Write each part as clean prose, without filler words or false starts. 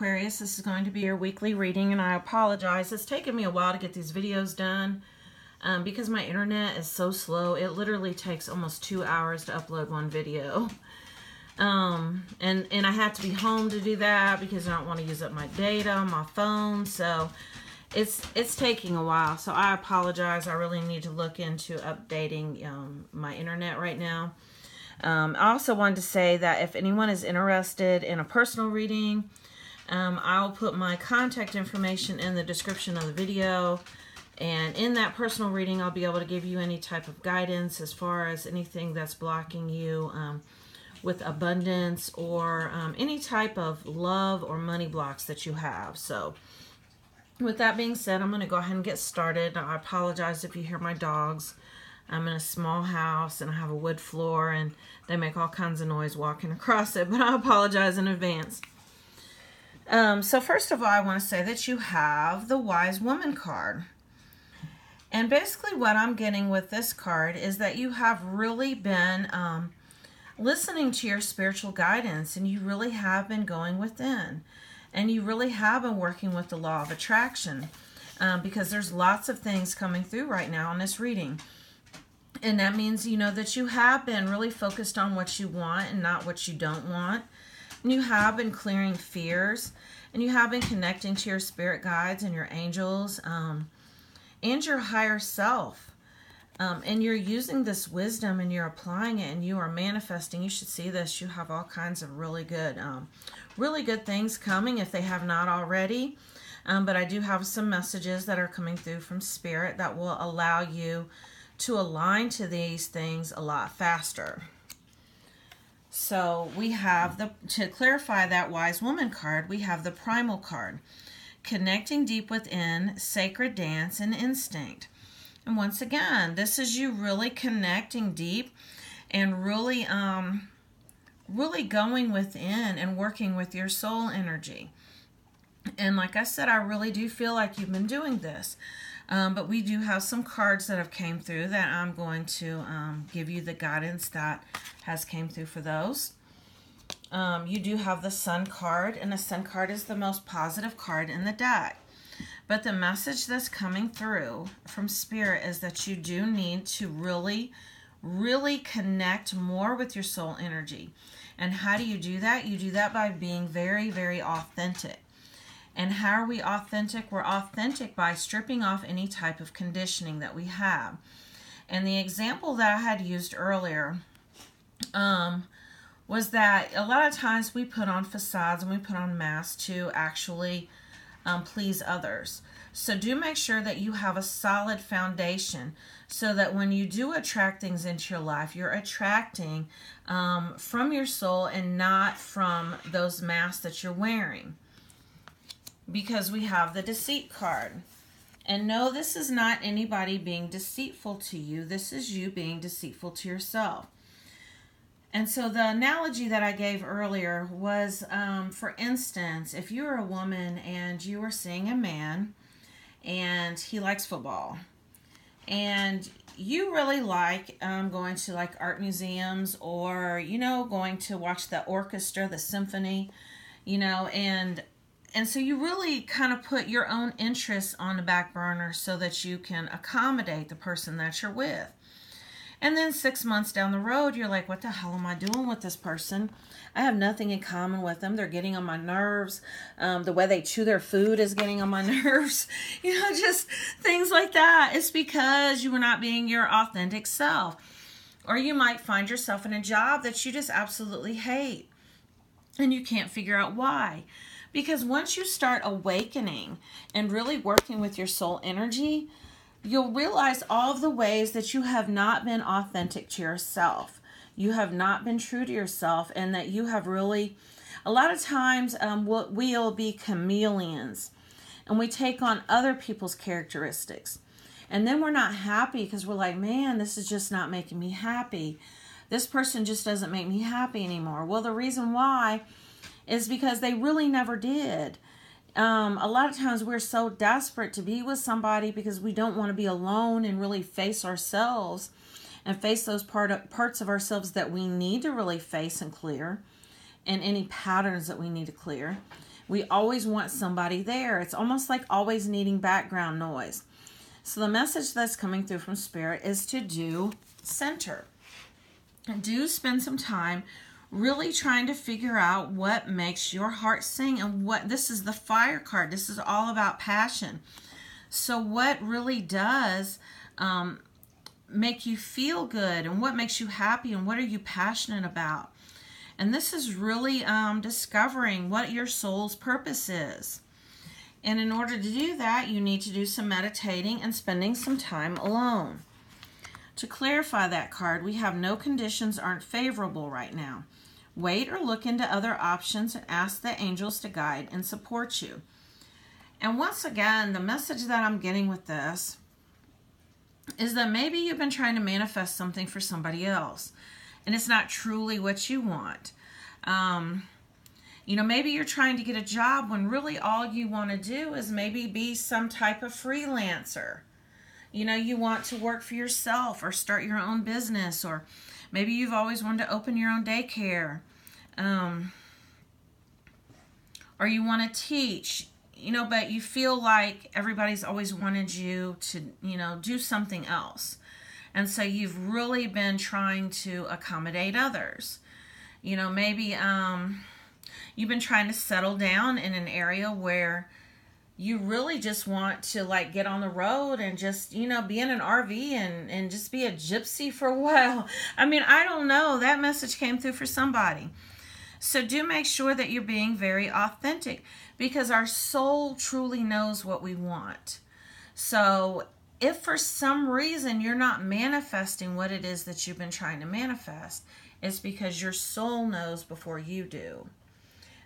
Aquarius. This is going to be your weekly reading, and I apologize. It's taken me a while to get these videos done because my internet is so slow. It literally takes almost 2 hours to upload one video. And I have to be home to do that because I don't want to use up my data on my phone. So it's taking a while. So I apologize. I really need to look into updating my internet right now. I also wanted to say that if anyone is interested in a personal reading, I'll put my contact information in the description of the video. And in that personal reading, I'll be able to give you any type of guidance as far as anything that's blocking you with abundance or any type of love or money blocks that you have. So with that being said, I'm going to go ahead and get started. I apologize if you hear my dogs. I'm in a small house and I have a wood floor and they make all kinds of noise walking across it, but I apologize in advance. So first of all, I want to say that you have the Wise Woman card. And basically what I'm getting with this card is that you have really been listening to your spiritual guidance, and you really have been going within. And you really have been working with the law of attraction because there's lots of things coming through right now in this reading. And that means, you know, that you have been really focused on what you want and not what you don't want. And you have been clearing fears. And you have been connecting to your spirit guides and your angels and your higher self. And you're using this wisdom and you're applying it and you are manifesting. You should see this. You have all kinds of really good things coming if they have not already. But I do have some messages that are coming through from Spirit that will allow you to align to these things a lot faster. So we have to clarify that Wise Woman card, we have the Primal card. Connecting deep within, sacred dance, and instinct. And once again, this is you really connecting deep and really going within and working with your soul energy. And like I said, I really do feel like you've been doing this. But we do have some cards that have came through that I'm going to give you the guidance that has came through for those. You do have the Sun card, and the Sun card is the most positive card in the deck. But the message that's coming through from Spirit is that you do need to really, really connect more with your soul energy. And how do you do that? You do that by being very, very authentic. And how are we authentic? We're authentic by stripping off any type of conditioning that we have. And the example that I had used earlier was that a lot of times we put on facades and we put on masks to actually please others. So do make sure that you have a solid foundation so that when you do attract things into your life, you're attracting from your soul and not from those masks that you're wearing. Because we have the Deceit card. And no, this is not anybody being deceitful to you. This is you being deceitful to yourself. And so the analogy that I gave earlier was, for instance, if you were a woman and you were seeing a man and he likes football. And you really like going to like art museums or, you know, going to watch the orchestra, the symphony, you know, and so you really kind of put your own interests on the back burner so that you can accommodate the person that you're with. And then 6 months down the road, you're like, what the hell am I doing with this person? I have nothing in common with them. They're getting on my nerves. The way they chew their food is getting on my nerves. You know, just things like that. It's because you were not being your authentic self. Or you might find yourself in a job that you just absolutely hate. And you can't figure out why. Because once you start awakening and really working with your soul energy, you'll realize all of the ways that you have not been authentic to yourself. You have not been true to yourself, and that you have really, a lot of times we'll be chameleons and we take on other people's characteristics. And then we're not happy because we're like, man, this is just not making me happy. This person just doesn't make me happy anymore. Well, the reason why is because they really never did. A lot of times we're so desperate to be with somebody because we don't want to be alone and really face ourselves and face those parts of ourselves that we need to really face and clear, and any patterns that we need to clear. We always want somebody there. It's almost like always needing background noise. So the message that's coming through from Spirit is to do center. And do spend some time really trying to figure out what makes your heart sing. And what, this is the fire card. This is all about passion. So what really does make you feel good, and what makes you happy, and what are you passionate about? And this is really discovering what your soul's purpose is. And in order to do that, you need to do some meditating and spending some time alone. To clarify that card, we have no conditions aren't favorable right now. Wait or look into other options and ask the angels to guide and support you. And once again, the message that I'm getting with this is that maybe you've been trying to manifest something for somebody else, and it's not truly what you want. You know, maybe you're trying to get a job when really all you want to do is maybe be some type of freelancer. You know, you want to work for yourself or start your own business, or maybe you've always wanted to open your own daycare. Or you want to teach, you know, but you feel like everybody's always wanted you to, you know, do something else. And so you've really been trying to accommodate others. You know, maybe you've been trying to settle down in an area where you really just want to like get on the road and just, you know, be in an RV and just be a gypsy for a while. I mean, I don't know. That message came through for somebody. So do make sure that you're being very authentic, because our soul truly knows what we want. So if for some reason you're not manifesting what it is that you've been trying to manifest, it's because your soul knows before you do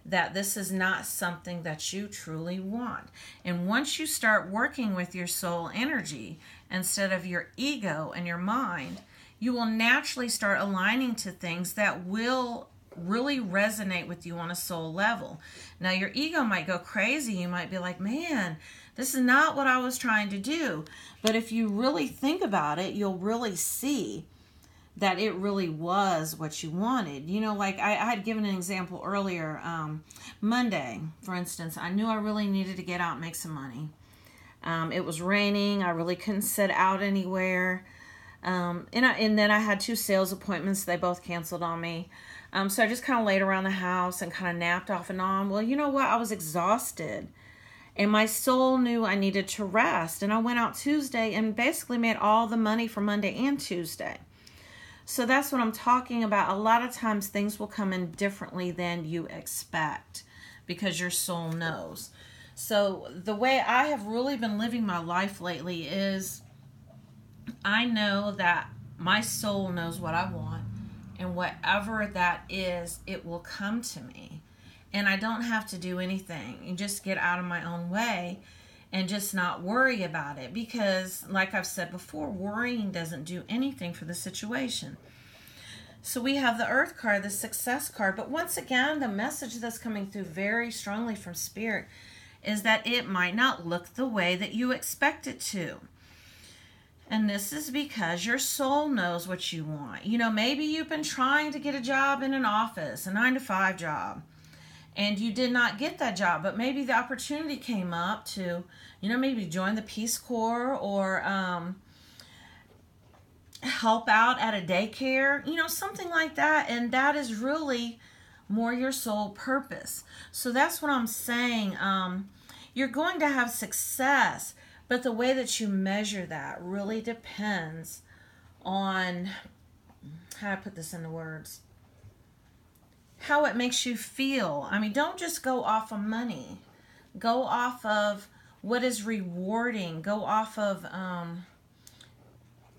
that this is not something that you truly want. And once you start working with your soul energy instead of your ego and your mind, you will naturally start aligning to things that will really resonate with you on a soul level. Now, your ego might go crazy. You might be like, man, this is not what I was trying to do. But if you really think about it, you'll really see that it really was what you wanted. You know, like I had given an example earlier. Monday, for instance, I knew I really needed to get out and make some money. It was raining. I really couldn't sit out anywhere. And then I had 2 sales appointments. They both canceled on me. So I just kind of laid around the house and kind of napped off and on. Well, you know what? I was exhausted. And my soul knew I needed to rest. And I went out Tuesday and basically made all the money for Monday and Tuesday. So that's what I'm talking about. A lot of times things will come in differently than you expect because your soul knows. So the way I have really been living my life lately is I know that my soul knows what I want, and whatever that is, it will come to me. And I don't have to do anything and just get out of my own way and just not worry about it, because like I've said before, worrying doesn't do anything for the situation. So we have the Earth card, the Success card, but once again, the message that's coming through very strongly from Spirit is that it might not look the way that you expect it to. And this is because your soul knows what you want. You know, maybe you've been trying to get a job in an office, a 9-to-5 job, and you did not get that job, but maybe the opportunity came up to, you know, maybe join the Peace Corps or help out at a daycare, you know, something like that. And that is really more your soul purpose. So that's what I'm saying. You're going to have success, but the way that you measure that really depends on, how do I put this into words? How it makes you feel. I mean, don't just go off of money. Go off of what is rewarding. Go off of,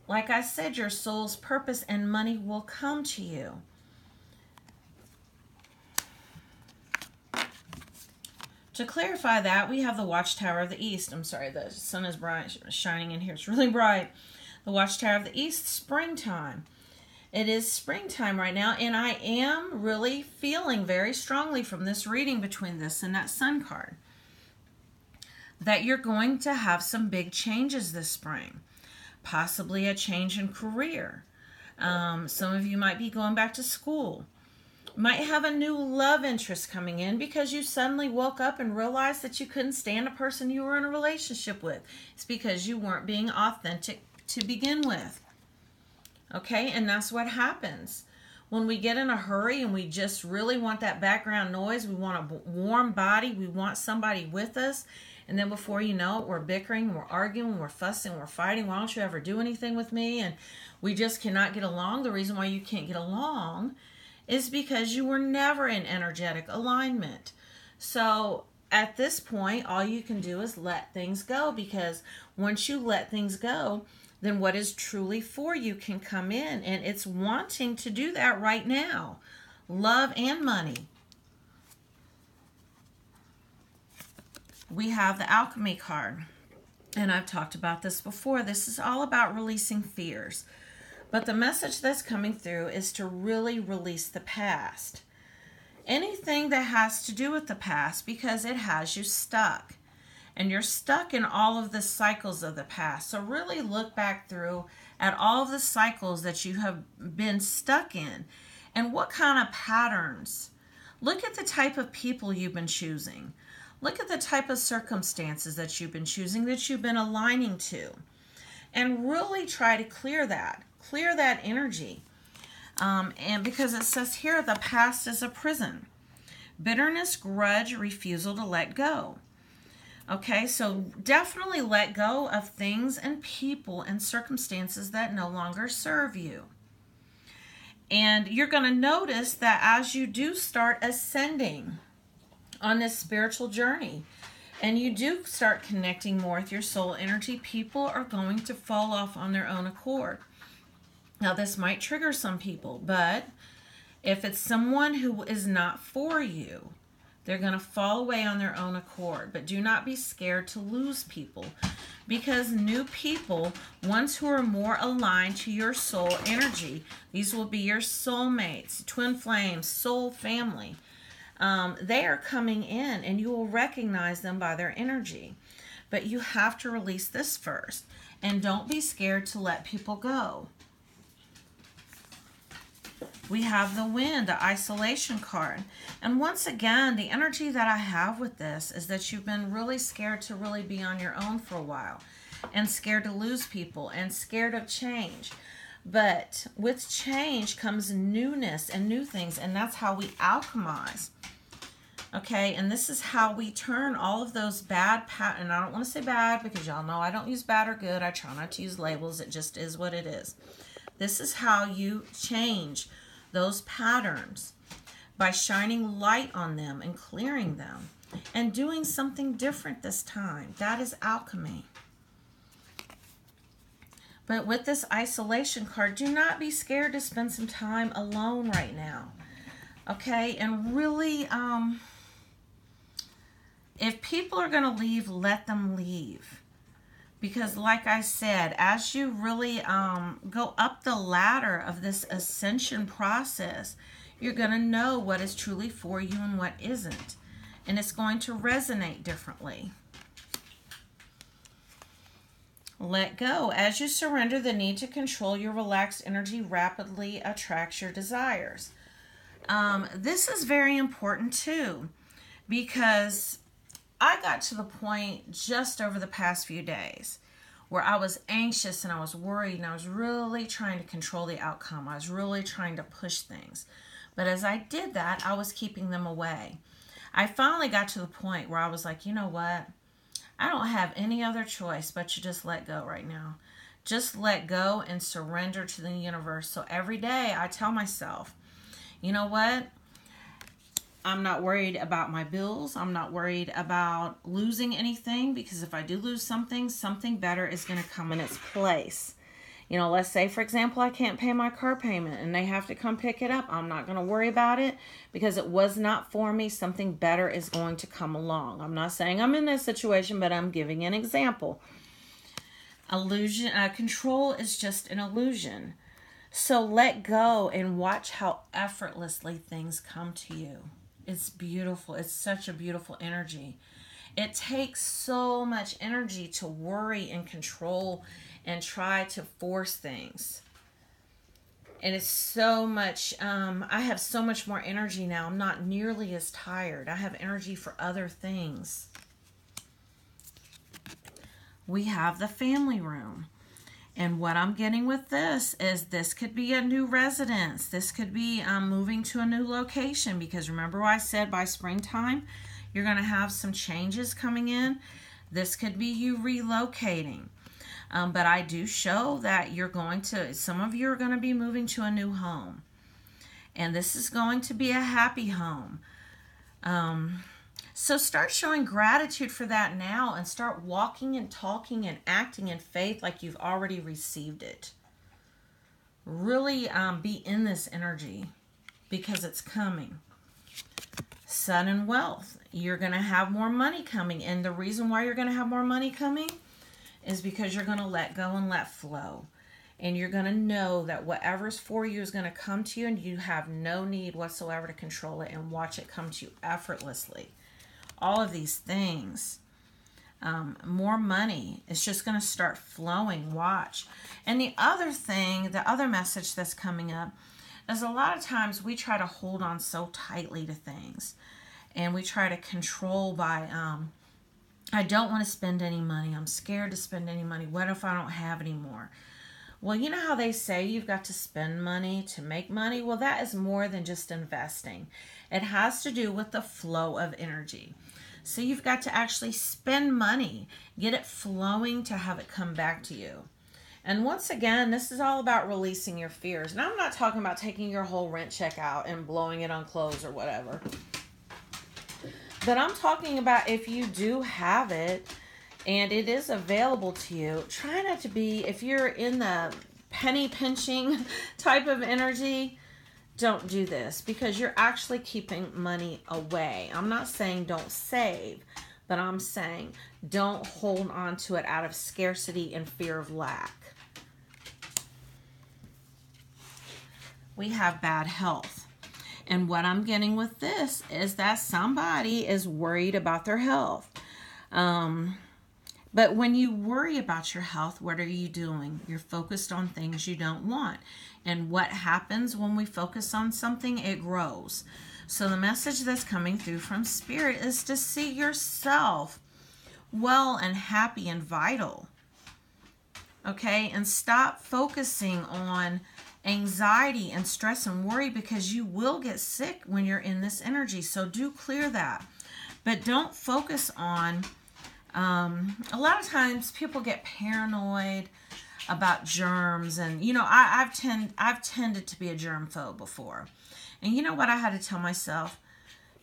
like I said, your soul's purpose, and money will come to you. To clarify that, we have the Watchtower of the East. I'm sorry, the sun is bright, shining in here. It's really bright. The Watchtower of the East, springtime. It is springtime right now, and I am really feeling very strongly from this reading between this and that sun card that you're going to have some big changes this spring. Possibly a change in career. Some of you might be going back to school. Might have a new love interest coming in because you suddenly woke up and realized that you couldn't stand a person you were in a relationship with. It's because you weren't being authentic to begin with. Okay, and that's what happens. When we get in a hurry and we just really want that background noise, we want a warm body, we want somebody with us, and then before you know it, we're bickering, we're arguing, we're fussing, we're fighting. Why don't you ever do anything with me? And we just cannot get along. The reason why you can't get along is because you were never in energetic alignment. So at this point, all you can do is let things go, because once you let things go, then what is truly for you can come in, and it's wanting to do that right now. Love and money. We have the Alchemy card, and I've talked about this before. This is all about releasing fears. But the message that's coming through is to really release the past. Anything that has to do with the past, because it has you stuck. And you're stuck in all of the cycles of the past. So really look back through at all of the cycles that you have been stuck in. And what kind of patterns. Look at the type of people you've been choosing. Look at the type of circumstances that you've been choosing, that you've been aligning to. And really try to clear that. Clear that energy. And because it says here, the past is a prison. Bitterness, grudge, refusal to let go. Okay, so definitely let go of things and people and circumstances that no longer serve you. And you're going to notice that as you do start ascending on this spiritual journey, and you do start connecting more with your soul energy, people are going to fall off on their own accord. Now, this might trigger some people, but if it's someone who is not for you, they're going to fall away on their own accord. But do not be scared to lose people, because new people, ones who are more aligned to your soul energy, these will be your soulmates, twin flames, soul family. They are coming in, and you will recognize them by their energy. But you have to release this first. And don't be scared to let people go. We have the Wind, the Isolation card. And once again, the energy that I have with this is that you've been really scared to really be on your own for a while, and scared to lose people, and scared of change. But with change comes newness and new things, and that's how we alchemize. Okay, and this is how we turn all of those bad and I don't want to say bad, because y'all know I don't use bad or good. I try not to use labels. It just is what it is. This is how you change those patterns, by shining light on them and clearing them and doing something different this time. That is alchemy. But with this Isolation card, do not be scared to spend some time alone right now. Okay, and really, if people are going to leave, let them leave. Because like I said, as you really go up the ladder of this ascension process, you're going to know what is truly for you and what isn't. And it's going to resonate differently. Let go. As you surrender, the need to control your relaxed energy rapidly attracts your desires. This is very important too, because I got to the point just over the past few days where I was anxious and I was worried, and I was really trying to control the outcome. I was really trying to push things. But as I did that, I was keeping them away. I finally got to the point where I was like, you know what? I don't have any other choice but to just let go right now. Just let go and surrender to the universe. So every day I tell myself, you know what? I'm not worried about my bills. I'm not worried about losing anything, because if I do lose something, something better is going to come in its place. You know, let's say, for example, I can't pay my car payment and they have to come pick it up. I'm not going to worry about it, because it was not for me. Something better is going to come along. I'm not saying I'm in this situation, but I'm giving an example. Illusion, control is just an illusion. So let go and watch how effortlessly things come to you. It's beautiful. It's such a beautiful energy. It takes so much energy to worry and control and try to force things. And it's so much, I have so much more energy now. I'm not nearly as tired. I have energy for other things. We have the family room. And what I'm getting with this is this could be a new residence. This could be moving to a new location, because remember what I said, by springtime, you're going to have some changes coming in. This could be you relocating. But I do show that some of you are going to be moving to a new home. And this is going to be a happy home. So start showing gratitude for that now, and start walking and talking and acting in faith like you've already received it. Really be in this energy, because it's coming. Sudden wealth. You're going to have more money coming. And the reason why you're going to have more money coming is because you're going to let go and let flow. And you're going to know that whatever's for you is going to come to you, and you have no need whatsoever to control it, and watch it come to you effortlessly. All of these things. More money. It's just going to start flowing. Watch. And the other thing, the other message that's coming up, is a lot of times we try to hold on so tightly to things. And we try to control by... I don't want to spend any money. I'm scared to spend any money. What if I don't have any more? Well, you know how they say you've got to spend money to make money? Well, that is more than just investing. It has to do with the flow of energy. So you've got to actually spend money, get it flowing to have it come back to you. And once again, this is all about releasing your fears. Now, I'm not talking about taking your whole rent check out and blowing it on clothes or whatever. But I'm talking about if you do have it and it is available to you, try not to be, if you're in the penny pinching type of energy, don't do this, because you're actually keeping money away. I'm not saying don't save, but I'm saying don't hold on to it out of scarcity and fear of lack. We have bad health. And what I'm getting with this is that somebody is worried about their health. But when you worry about your health, what are you doing? You're focused on things you don't want. And what happens when we focus on something? It grows. So the message that's coming through from Spirit is to see yourself well and happy and vital. Okay? And stop focusing on anxiety and stress and worry, because you will get sick when you're in this energy. So do clear that. But don't focus on... a lot of times people get paranoid about germs, and you know, I've tended to be a germphobe before. And you know what I had to tell myself?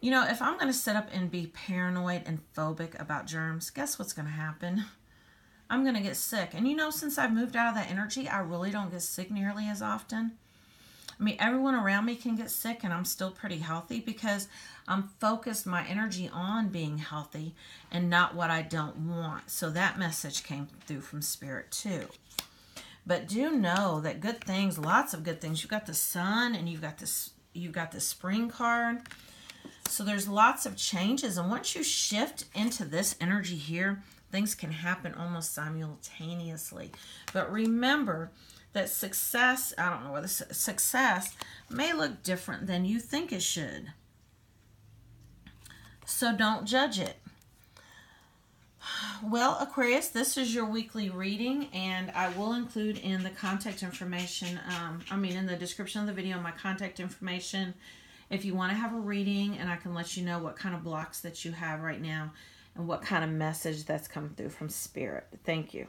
You know, if I'm going to sit up and be paranoid and phobic about germs, guess what's going to happen? I'm going to get sick. And you know, since I've moved out of that energy, I really don't get sick nearly as often. I mean, everyone around me can get sick, and I'm still pretty healthy because I'm focused my energy on being healthy and not what I don't want. So that message came through from Spirit too. But do know that good things, lots of good things. You've got the sun, and you've got the spring card. So there's lots of changes. And once you shift into this energy here, things can happen almost simultaneously. But remember that success, I don't know whether success may look different than you think it should. So don't judge it. Well, Aquarius, this is your weekly reading, and I will include in the contact information, in the description of the video, my contact information if you want to have a reading, and I can let you know what kind of blocks that you have right now and what kind of message that's coming through from Spirit. Thank you.